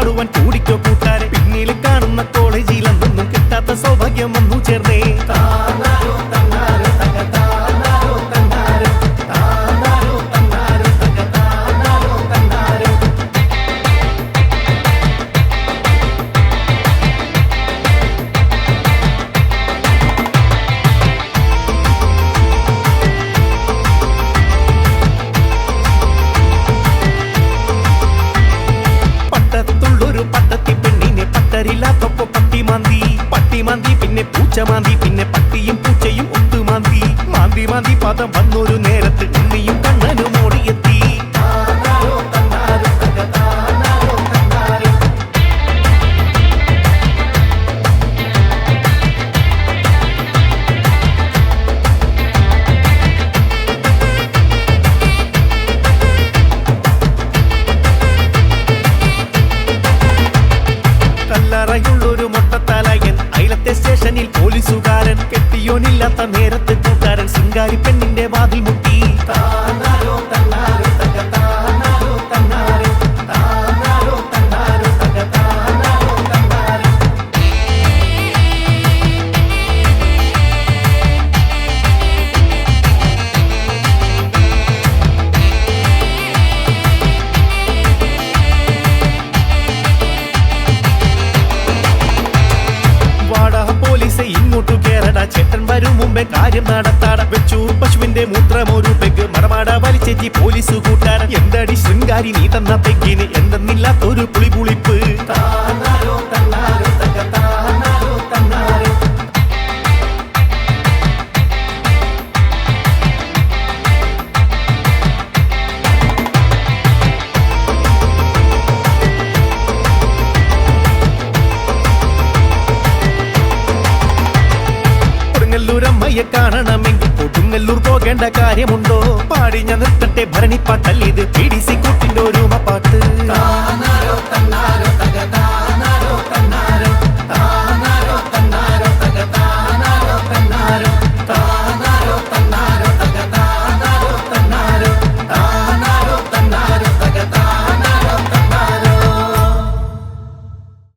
പാടുവാൻ കൂടിക്കോ കൂട്ടാരെ. പിന്നിൽ കാണുന്ന കോളേജിലെന്തൊന്നും കിട്ടാത്ത സൗഭാഗ്യം വന്നു ചേർന്നേ. പട്ടരില്ലാത്തപ്പോ പട്ടിമാന്തി പിന്നെ പൂച്ചമാന്തി പിന്നെ പട്ടിയും പൂച്ചയും ഒത്തുമാന്തി മാന്തി പദം വന്നൊരു നേരത്ത് ഉണ്ണിയും കണ്ണനും ഓടിയെത്തി. കല്ലറയുള്ളൊരു മൊട്ടത്തലയൻ അയലത്തെ സ്റ്റേഷനിൽ പോലീസുകാരൻ. കെട്ടിയോനില്ലാത്ത നേരത്തെ കൂട്ടുകാരൻ സിംഗാരി പെണ്ണിന്റെ വാതിൽ മുട്ടി. ഇങ്ങോട്ടു കേറട ചേട്ടൻ വരും മുമ്പേ കാര്യം നടത്താട. വെച്ചു പശുവിന്റെ മൂത്രമൊരു പെഗ് മടമാട വലിച്ചേറ്റി പോലീസു കൂട്ടാരൻ. എന്തടി ശൃംഗാരി നീ തന്ന പെഗ്ഗിന് എന്തെന്നില്ലാത്തൊരു പുളിപുളിപ്പ്. കൊടുങ്ങല്ലൂരമ്മയെ കാണണമെങ്കിൽ കൊടുങ്ങല്ലൂർ പോകേണ്ട കാര്യമുണ്ടോ? പാടി ഞാൻ നിർത്തട്ടെ ഭരണിപ്പാട്ടല്ല ഇത് PDC കൂട്ടിന്റെ ഒരു പാട്ട്.